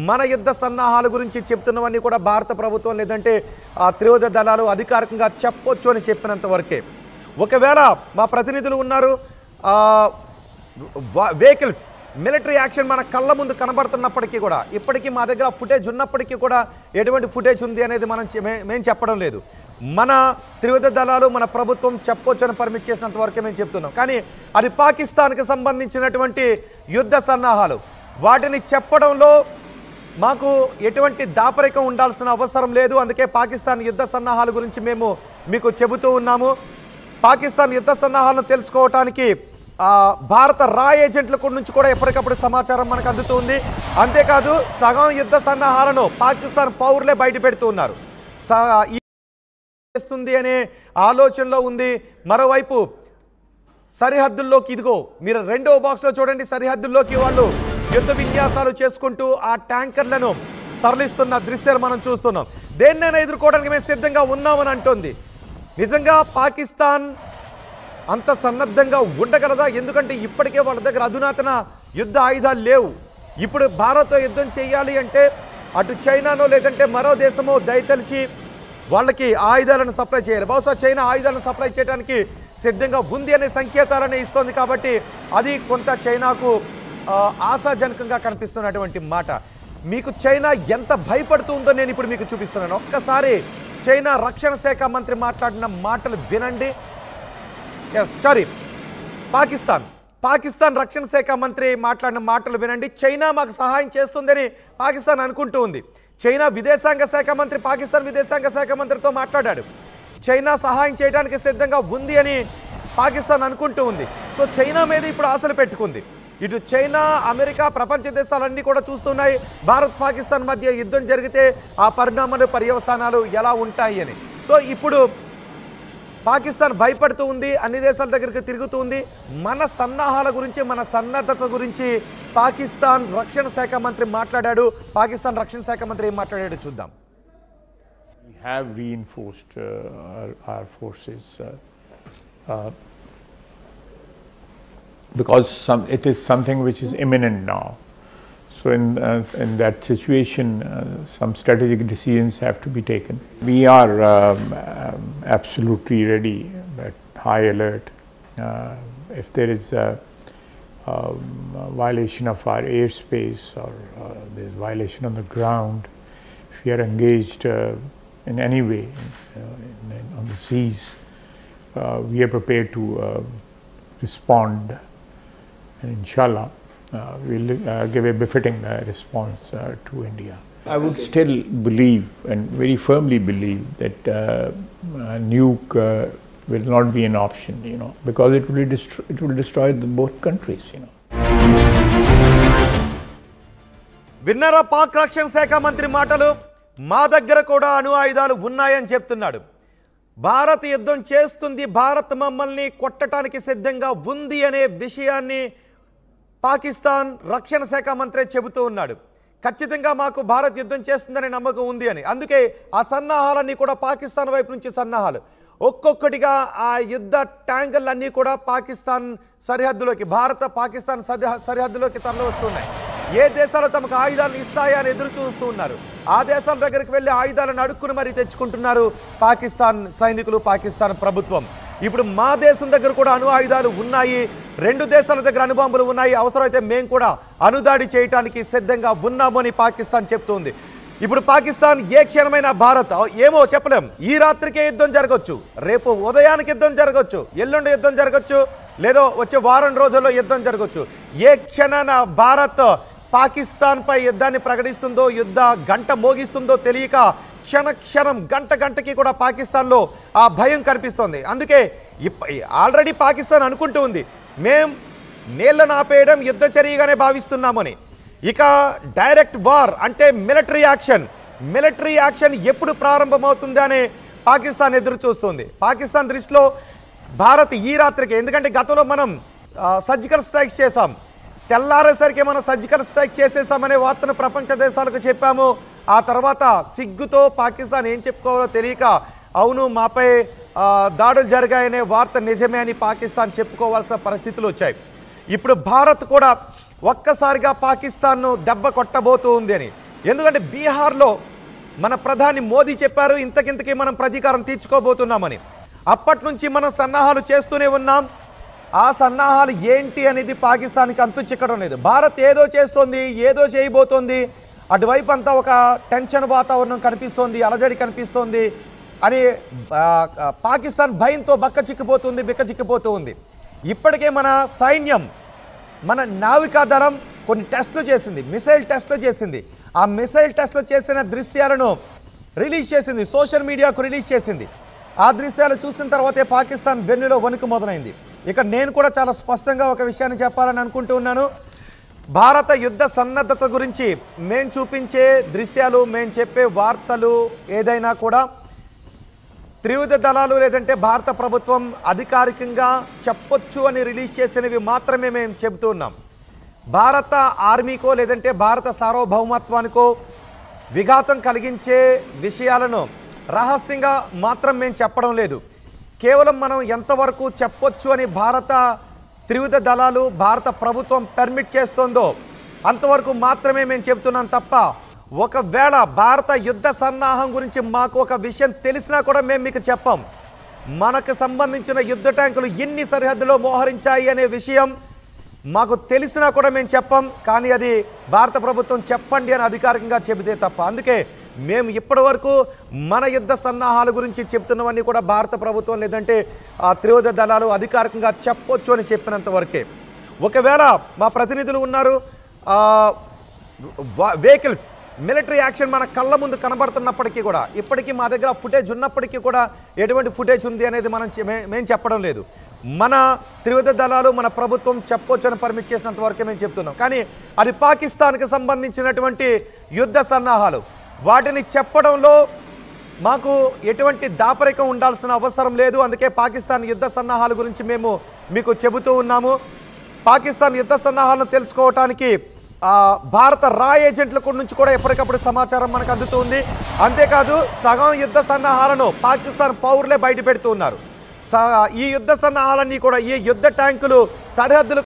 మన యుద్ధ సన్నాహాల గురించి చెప్తున్నవన్నీ కూడా భారత ప్రభుత్వం లేదంటే త్రివిధ దళాలు అధికారికంగా చెప్పొచ్చు అని చెప్పినంత వరకే. ఒకవేళ మా ప్రతినిధులు ఉన్నారు, వెహికల్స్ మిలిటరీ యాక్షన్ మన కళ్ళ ముందు కనబడుతున్నప్పటికీ కూడా ఇప్పటికీ మా దగ్గర ఫుటేజ్ ఉన్నప్పటికీ కూడా ఎటువంటి ఫుటేజ్ ఉంది అనేది మేము చెప్పడం లేదు. మన త్రివిధ దళాలు మన ప్రభుత్వం చెప్పొచ్చని పర్మిట్ చేసినంత వరకే మేము చెప్తున్నాం. కానీ అది పాకిస్తాన్కి సంబంధించినటువంటి యుద్ధ సన్నాహాలు, వాటిని చెప్పడంలో మాకు ఎటువంటి దాపరికం ఉండాల్సిన అవసరం లేదు. అందుకే పాకిస్తాన్ యుద్ధ సన్నాహాల గురించి మేము మీకు చెబుతూ ఉన్నాము. పాకిస్తాన్ యుద్ధ సన్నాహాలను తెలుసుకోవటానికి భారత రా ఏజెంట్ల నుంచి కూడా ఎప్పటికప్పుడు సమాచారం మనకు అందుతుంది. అంతేకాదు సగం యుద్ధ సన్నాహాలను పాకిస్తాన్ పౌరులే బయట పెడుతూ ఉన్నారు. చేస్తుంది అనే ఆలోచనలో ఉంది. మరోవైపు సరిహద్దుల్లోకి, ఇదిగో మీరు రెండో బాక్స్లో చూడండి, సరిహద్దుల్లోకి వాళ్ళు యుద్ధ విన్యాసాలు చేసుకుంటూ ఆ ట్యాంకర్లను తరలిస్తున్న దృశ్యాలు మనం చూస్తున్నాం. దేన్నైనా ఎదుర్కోవడానికి మేము సిద్ధంగా ఉన్నామని అంటోంది. నిజంగా పాకిస్తాన్ అంత సన్నద్ధంగా ఉండగలదా? ఎందుకంటే ఇప్పటికే వాళ్ళ దగ్గర అధునాతన యుద్ధ ఆయుధాలు లేవు. ఇప్పుడు భారత్తో యుద్ధం చేయాలి అంటే అటు చైనానో లేదంటే మరో దేశమో దయతలిచి వాళ్ళకి ఆయుధాలను సప్లై చేయాలి. బహుశా చైనా ఆయుధాలను సప్లై చేయడానికి సిద్ధంగా ఉంది అనే సంకేతాలనే ఇస్తోంది. కాబట్టి అది కొంత చైనాకు ఆశాజనకంగా కనిపిస్తున్నటువంటి మాట. మీకు చైనా ఎంత భయపడుతుందో నేను ఇప్పుడు మీకు చూపిస్తున్నాను. ఒక్కసారి చైనా రక్షణ శాఖ మంత్రి మాట్లాడిన మాటలు వినండి. పాకిస్తాన్ రక్షణ శాఖ మంత్రి మాట్లాడిన మాటలు వినండి. చైనా మాకు సహాయం చేస్తుందని పాకిస్తాన్ అనుకుంటూ ఉంది. చైనా విదేశాంగ శాఖ మంత్రి పాకిస్తాన్ విదేశాంగ శాఖ మంత్రితో మాట్లాడాడు. చైనా సహాయం చేయడానికి సిద్ధంగా ఉంది అని పాకిస్తాన్ అనుకుంటూ ఉంది. సో చైనా మీద ఇప్పుడు ఆశలు పెట్టుకుంది. ఇటు చైనా, అమెరికా, ప్రపంచ దేశాలన్నీ కూడా చూస్తున్నాయి భారత్ పాకిస్తాన్ మధ్య యుద్ధం జరిగితే ఆ పరిణామాలు పర్యవసానాలు ఎలా ఉంటాయి అని. సో ఇప్పుడు పాకిస్తాన్ భయపడుతూ ఉంది, అన్ని దేశాల దగ్గరికి తిరుగుతూ ఉంది. మన సన్నాహాల గురించి, మన సన్నద్ధత గురించి పాకిస్తాన్ రక్షణ శాఖ మంత్రి మాట్లాడాడు. పాకిస్తాన్ రక్షణ శాఖ మంత్రి ఏం మాట్లాడాడు చూద్దాం. We have reinforced our forces because it is something which is imminent now. So in that situation, some strategic decisions have to be taken. We are absolutely ready, at high alert. If there is a violation of our airspace or there is violation on the ground, if we are engaged in any way on the seas, we are prepared to respond, and inshallah we'll give a befitting response to India. I would still believe and very firmly believe that nuke will not be an option, because it will destroy both countries, విన్నారా పాక్ రక్షణ శాఖ మంత్రి మాటలు? మా దగ్గర కూడా అణు ఆయుధాలు ఉన్నాయని చెప్తున్నాడు. భారత్ యుద్ధం చేస్తుంది, భారత్ మమ్మల్ని కొట్టడానికి సిద్ధంగా ఉంది అనే విషయాన్ని పాకిస్తాన్ రక్షణ శాఖ మంత్రి చెబుతూ ఉన్నాడు. ఖచ్చితంగా మాకు భారత్ యుద్ధం చేస్తుందనే నమ్మకం ఉంది అని. అందుకే ఆ సన్నాహాలన్నీ కూడా పాకిస్తాన్ వైపు నుంచి సన్నాహాలు ఒక్కొక్కటిగా ఆ యుద్ధ ట్యాంకర్లన్నీ కూడా పాకిస్తాన్ సరిహద్దులోకి, భారత పాకిస్తాన్ సరిహద్దులోకి తరలి వస్తున్నాయి. ఏ దేశాలు తమకు ఆయుధాలను ఇస్తాయా అని ఎదురు చూస్తూ ఉన్నారు. ఆ దేశాల దగ్గరికి వెళ్ళి ఆయుధాలను అడుక్కుని మరీ తెచ్చుకుంటున్నారు పాకిస్తాన్ సైనికులు, పాకిస్తాన్ ప్రభుత్వం. ఇప్పుడు మా దేశం దగ్గర కూడా అణు ఆయుధాలు ఉన్నాయి, 2 దేశాల దగ్గర అణుబాంబులు ఉన్నాయి, అవసరమైతే మేము కూడా అణుదాడి చేయడానికి సిద్ధంగా ఉన్నామని పాకిస్తాన్ చెప్తోంది. ఇప్పుడు పాకిస్తాన్ ఏ క్షణమైన భారత్ ఏమో చెప్పలేం, ఈ రాత్రికే యుద్ధం జరగవచ్చు, రేపు ఉదయానికి యుద్ధం జరగవచ్చు, ఎల్లుండి యుద్ధం జరగచ్చు, లేదో వచ్చే వారం రోజుల్లో యుద్ధం జరగవచ్చు. ఏ క్షణాన భారత్ పాకిస్తాన్పై యుద్ధాన్ని ప్రకటిస్తుందో, యుద్ధ గంట మోగిస్తుందో తెలియక క్షణం గంటకి కూడా పాకిస్తాన్లో ఆ భయం కనిపిస్తోంది. అందుకే ఆల్రెడీ పాకిస్తాన్ అనుకుంటూ ఉంది మేం నీళ్లను ఆపేయడం యుద్ధచర్యగానే భావిస్తున్నామని. ఇక డైరెక్ట్ వార్ అంటే మిలిటరీ యాక్షన్ ఎప్పుడు ప్రారంభమవుతుంది అని పాకిస్తాన్ ఎదురు చూస్తుంది. పాకిస్తాన్ దృష్టిలో భారత్ ఈ రాత్రికి, ఎందుకంటే గతంలో మనం సర్జికల్ స్ట్రైక్స్ చేశాం, తెల్లారేసరికి మనం సర్జికల్ స్ట్రైక్ చేసేసామనే వార్తను ప్రపంచ దేశాలకు చెప్పాము. ఆ తర్వాత సిగ్గుతో పాకిస్తాన్ ఏం చెప్పుకోవాలో తెలియక అవును మాపై దాడులు జరిగాయనే వార్త నిజమే అని పాకిస్తాన్ చెప్పుకోవాల్సిన పరిస్థితులు వచ్చాయి. ఇప్పుడు భారత్ కూడా ఒక్కసారిగా పాకిస్తాన్ను దెబ్బ కొట్టబోతూ ఉంది అని ఎందుకంటే బీహార్లో మన ప్రధాని మోదీ చెప్పారు ఇంతకింతకి మనం ప్రతీకారం తీర్చుకోబోతున్నామని. అప్పటి నుంచి మనం సన్నాహాలు చేస్తూనే ఉన్నాం. ఆ సన్నాహాలు ఏంటి అనేది పాకిస్తాన్కి అంతు చిక్కడం లేదు. భారత్ ఏదో చేస్తోంది, ఏదో చేయబోతోంది, అటువైపు అంతా ఒక టెన్షన్ వాతావరణం కనిపిస్తోంది, అలజడి కనిపిస్తోంది అని పాకిస్తాన్ భయంతో బిక్కచిక్కిపోతూ ఉంది. ఇప్పటికే మన సైన్యం, మన నావికా దళం కొన్ని టెస్టులు చేసింది, మిసైల్ టెస్టులు చేసింది. ఆ మిసైల్ టెస్టులు చేసిన దృశ్యాలను రిలీజ్ చేసింది, సోషల్ మీడియాకు రిలీజ్ చేసింది. ఆ దృశ్యాలు చూసిన తర్వాతే పాకిస్తాన్ వెన్నులో వణుకు మొదలైంది. ఇక నేను కూడా చాలా స్పష్టంగా ఒక విషయాన్ని చెప్పాలని అనుకుంటూ ఉన్నాను. భారత యుద్ధ సన్నద్ధత గురించి మేము చూపించే దృశ్యాలు, మేము చెప్పే వార్తలు ఏదైనా కూడా త్రివిధ దళాలు లేదంటే భారత ప్రభుత్వం అధికారికంగా చెప్పొచ్చు అని రిలీజ్ చేసినవి మాత్రమే మేము చెబుతూ ఉన్నాం. భారత ఆర్మీకో లేదంటే భారత సార్వభౌమత్వానికో విఘాతం కలిగించే విషయాలను రహస్యంగా మాత్రం మేము చెప్పడం లేదు. కేవలం మనం ఎంతవరకు చెప్పొచ్చు అని భారత త్రివిధ దళాలు, భారత ప్రభుత్వం పర్మిట్ చేస్తోందో అంతవరకు మాత్రమే మేము చెబుతున్నాం తప్ప, ఒకవేళ భారత యుద్ధ సన్నాహం గురించి మాకు ఒక విషయం తెలిసినా కూడా మేము మీకు చెప్పాం. మనకు సంబంధించిన యుద్ధ ట్యాంకులు ఎన్ని సరిహద్దులో మోహరించాయి అనే విషయం మాకు తెలిసినా కూడా మేము చెప్పాం. కానీ అది భారత ప్రభుత్వం చెప్పండి అని అధికారికంగా చెబితే తప్ప. అందుకే మేము ఇప్పటి వరకు మన యుద్ధ సన్నాహాల గురించి చెప్తున్నవన్నీ కూడా భారత ప్రభుత్వం లేదంటే త్రివిధ దళాలు అధికారికంగా చెప్పొచ్చు అని చెప్పినంత వరకే. ఒకవేళ మా ప్రతినిధులు ఉన్నారు, వెహికల్స్ మిలిటరీ యాక్షన్ మన కళ్ళ ముందు కనబడుతున్నప్పటికీ కూడా, ఇప్పటికీ మా దగ్గర ఫుటేజ్ ఉన్నప్పటికీ కూడా ఎటువంటి ఫుటేజ్ ఉంది అనేది మేము చెప్పడం లేదు. మన త్రివిధ దళాలు, మన ప్రభుత్వం చెప్పొచ్చు అని పర్మిట్ చేసినంత వరకే మేము చెప్తున్నాం. కానీ అది పాకిస్తాన్కి సంబంధించినటువంటి యుద్ధ సన్నాహాలు. వాటిని చెప్పడంలో మాకు ఎటువంటి దాపరికం ఉండాల్సిన అవసరం లేదు. అందుకే పాకిస్తాన్ యుద్ధ సన్నాహాల గురించి మేము మీకు చెబుతూ ఉన్నాము. పాకిస్తాన్ యుద్ధ సన్నాహాలను తెలుసుకోవటానికి భారత రా ఏజెంట్ల నుంచి కూడా ఎప్పటికప్పుడు సమాచారం మనకు అందుతుంది. అంతేకాదు సగం యుద్ధ సన్నాహాలను పాకిస్తాన్ పౌరులే బయట పెడుతూ ఉన్నారు. ఈ యుద్ధ సన్నాహాలన్నీ కూడా, ఈ యుద్ధ ట్యాంకులు సరిహద్దులు